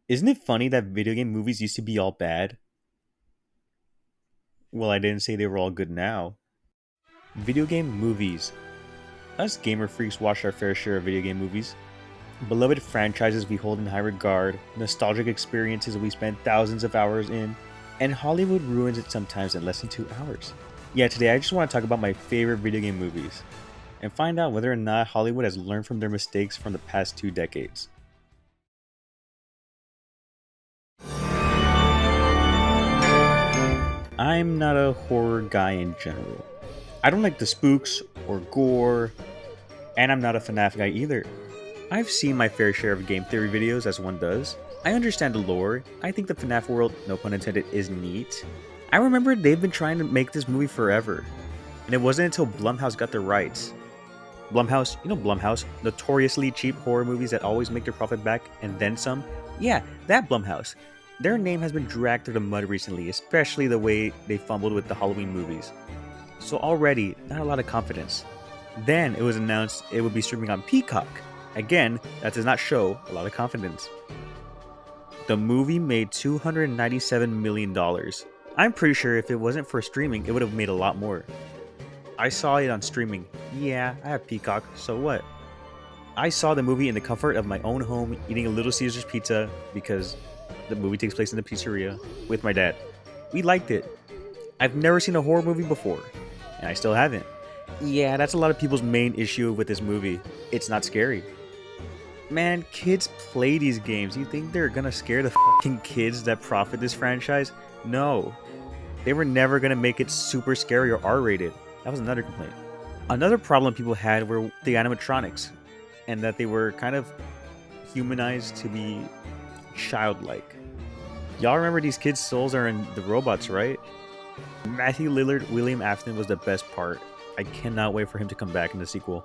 Isn't it funny that video game movies used to be all bad? Well, I didn't say they were all good now. Video game movies. Us gamer freaks watch our fair share of video game movies. Beloved franchises we hold in high regard, nostalgic experiences we spend thousands of hours in, and Hollywood ruins it sometimes in less than 2 hours. Yeah, today I just want to talk about my favorite video game movies and find out whether or not Hollywood has learned from their mistakes from the past 2 decades. I'm not a horror guy in general. I don't like the spooks or gore, and I'm not a FNAF guy either. I've seen my fair share of game theory videos, as one does. I understand the lore. I think the FNAF world, no pun intended, is neat. I remember they've been trying to make this movie forever, and it wasn't until Blumhouse got the rights. Blumhouse, Blumhouse, notoriously cheap horror movies that always make their profit back and then some. Yeah, that Blumhouse. Their name has been dragged through the mud recently, especially the way they fumbled with the Halloween movies. So already, not a lot of confidence. Then it was announced it would be streaming on Peacock. Again, that does not show a lot of confidence. The movie made $297 million. I'm pretty sure if it wasn't for streaming, it would have made a lot more. I saw it on streaming. Yeah, I have Peacock, so what? I saw the movie in the comfort of my own home, eating a Little Caesars pizza because the movie takes place in the pizzeria with my dad. We liked it. I've never seen a horror movie before, and I still haven't. Yeah, that's a lot of people's main issue with this movie. It's not scary. Man, kids play these games. You think they're gonna scare the fucking kids that profit this franchise? No. They were never gonna make it super scary or R-rated. That was another complaint. Another problem people had were the animatronics, and that they were kind of humanized to be childlike. Y'all remember these kids' souls are in the robots, right? Matthew Lillard, William Afton was the best part. I cannot wait for him to come back in the sequel.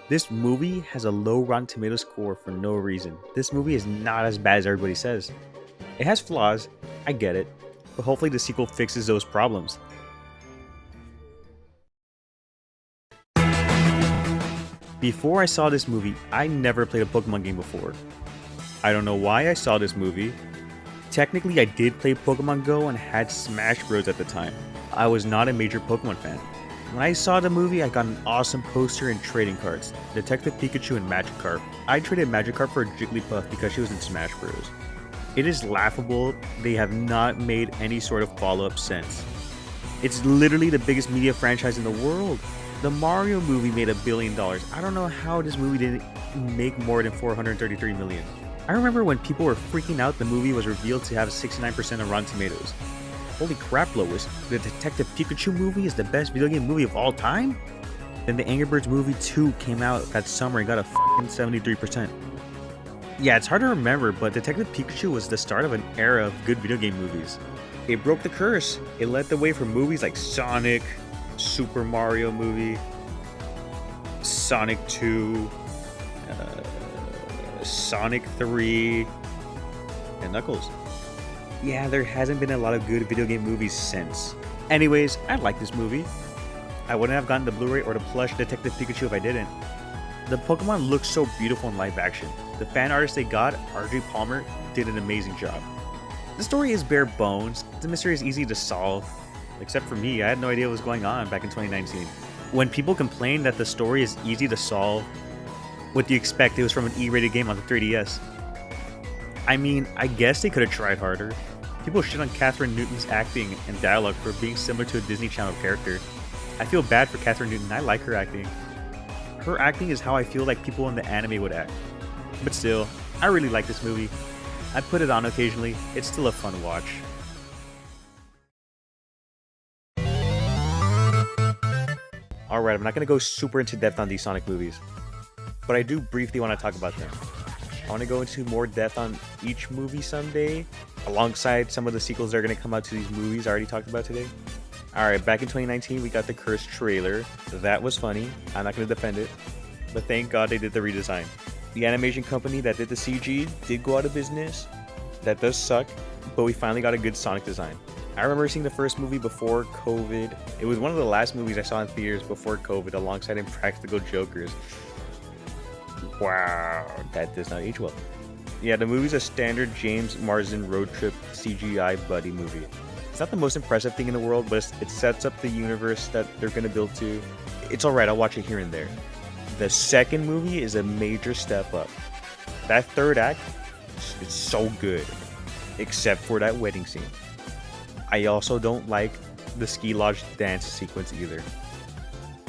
This movie has a low Rotten Tomatoes score for no reason. This movie is not as bad as everybody says. It has flaws, I get it, but hopefully the sequel fixes those problems. Before I saw this movie, I never played a Pokemon game before. I don't know why I saw this movie. Technically, I did play Pokemon Go and had Smash Bros at the time. I was not a major Pokemon fan. When I saw the movie, I got an awesome poster and trading cards, Detective Pikachu and Magikarp. I traded Magikarp for Jigglypuff because she was in Smash Bros. It is laughable they have not made any sort of follow-up since. It's literally the biggest media franchise in the world. The Mario movie made $1 billion. I don't know how this movie didn't make more than 433 million. I remember when people were freaking out the movie was revealed to have 69% on Rotten Tomatoes. Holy crap, Lois, the Detective Pikachu movie is the best video game movie of all time? Then the Angry Birds movie 2 came out that summer and got a fucking 73%. Yeah, it's hard to remember, but Detective Pikachu was the start of an era of good video game movies. It broke the curse. It led the way for movies like Sonic, Super Mario movie, Sonic 2, Sonic 3, and Knuckles. Yeah, there hasn't been a lot of good video game movies since. Anyways, I like this movie. I wouldn't have gotten the Blu-ray or the plush Detective Pikachu if I didn't. The Pokemon looks so beautiful in live action. The fan artist they got, RJ Palmer, did an amazing job. The story is bare bones. The mystery is easy to solve. Except for me, I had no idea what was going on back in 2019. When people complain that the story is easy to solve, what do you expect? It was from an E-rated game on the 3DS. I mean, I guess they could have tried harder. People shit on Catherine Newton's acting and dialogue for being similar to a Disney Channel character. I feel bad for Catherine Newton, I like her acting. Her acting is how I feel like people in the anime would act. But still, I really like this movie. I put it on occasionally, it's still a fun watch. Alright, I'm not going to go super into depth on these Sonic movies, but I do briefly want to talk about them. I want to go into more depth on each movie someday, alongside some of the sequels that are going to come out to these movies I already talked about today. Alright, back in 2019, we got the Curse trailer. That was funny. I'm not going to defend it, but thank God they did the redesign. The animation company that did the CG did go out of business. That does suck, but we finally got a good Sonic design. I remember seeing the first movie before COVID. It was one of the last movies I saw in theaters before COVID, alongside Impractical Jokers. Wow, that does not age well. Yeah, the movie's a standard James Marsden road trip CGI buddy movie. It's not the most impressive thing in the world, but it sets up the universe that they're gonna build to. It's alright, I'll watch it here and there. The second movie is a major step up. That third act, it's so good, except for that wedding scene. I also don't like the ski lodge dance sequence either.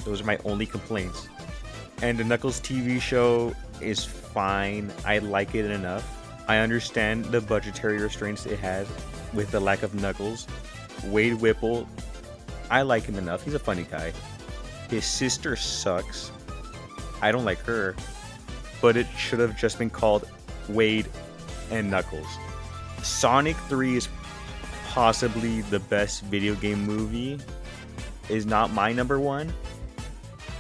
Those are my only complaints. And the Knuckles TV show is fine. I like it enough. I understand the budgetary restraints it has with the lack of Knuckles. Wade Whipple, I like him enough. He's a funny guy. His sister sucks. I don't like her. But it should have just been called Wade and Knuckles. Sonic 3 is possibly the best video game movie. Is not my number one,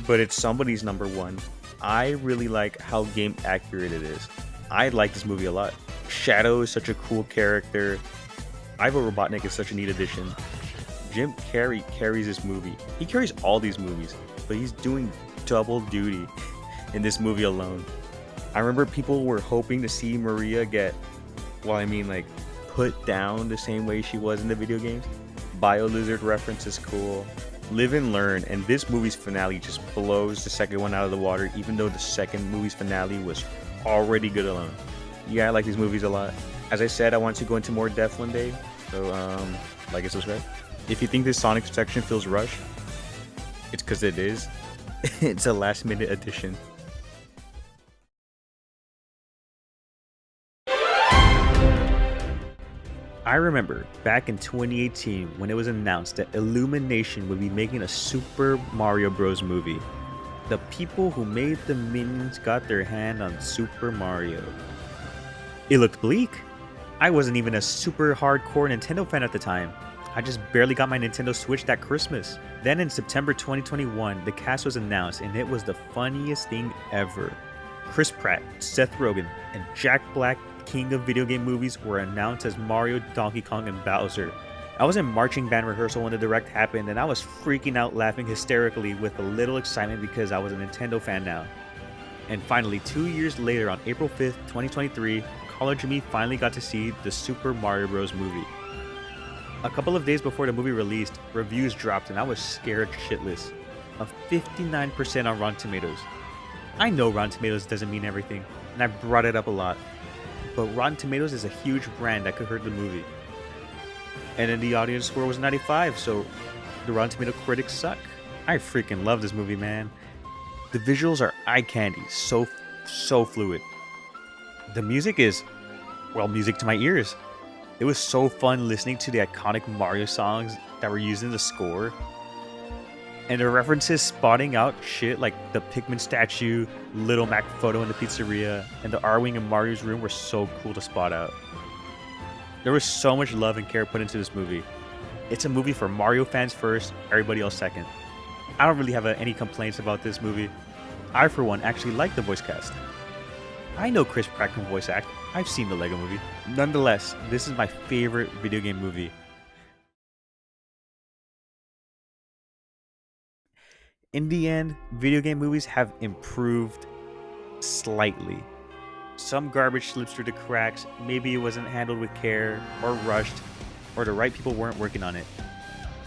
but it's somebody's number one. I really like how game accurate it is. I like this movie a lot. Shadow is such a cool character. Ivo Robotnik is such a neat addition. Jim Carrey carries this movie. He carries all these movies, but he's doing double duty in this movie alone. I remember people were hoping to see Maria get, put down the same way she was in the video games. BioLizard reference is cool. Live and learn, and this movie's finale just blows the second one out of the water, even though the second movie's finale was already good alone. Yeah, I like these movies a lot. As I said, I want to go into more depth one day, so like and subscribe. If you think this Sonic section feels rushed, it's because it is. It's a last minute addition. I remember back in 2018 when it was announced that Illumination would be making a Super Mario Bros. Movie. The people who made the Minions got their hand on Super Mario. It looked bleak. I wasn't even a super hardcore Nintendo fan at the time. I just barely got my Nintendo Switch that Christmas. Then in September 2021, the cast was announced and it was the funniest thing ever. Chris Pratt, Seth Rogen, and Jack Black, king of video game movies, were announced as Mario, Donkey Kong, and Bowser. I was in marching band rehearsal when the direct happened and I was freaking out laughing hysterically with a little excitement because I was a Nintendo fan now. And finally, 2 years later on April 5th, 2023, college me finally got to see the Super Mario Bros. Movie. A couple of days before the movie released, reviews dropped and I was scared shitless. A 59% on Rotten Tomatoes. I know Rotten Tomatoes doesn't mean everything, and I brought it up a lot. But Rotten Tomatoes is a huge brand that could hurt the movie. And then the audience score was 95, so the Rotten Tomato critics suck. I freaking love this movie, man. The visuals are eye candy, so fluid. The music is, music to my ears. It was so fun listening to the iconic Mario songs that were used in the score. And the references spotting out shit like the Pikmin statue, Little Mac photo in the pizzeria, and the Arwing in Mario's room were so cool to spot out. There was so much love and care put into this movie. It's a movie for Mario fans first, everybody else second. I don't really have any complaints about this movie. I, for one, actually like the voice cast. I know Chris Pratt can voice act. I've seen the Lego Movie. Nonetheless, this is my favorite video game movie. In the end, video game movies have improved slightly. Some garbage slips through the cracks, maybe it wasn't handled with care, or rushed, or the right people weren't working on it.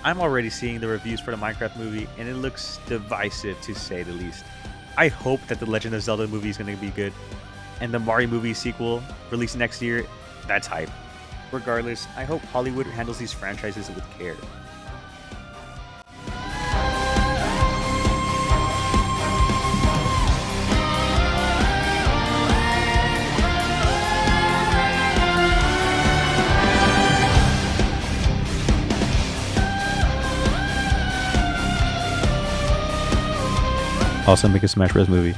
I'm already seeing the reviews for the Minecraft movie, and it looks divisive to say the least. I hope that the Legend of Zelda movie is going to be good, and the Mario movie sequel, released next year, that's hype. Regardless, I hope Hollywood handles these franchises with care. Also make a Smash Bros. Movie.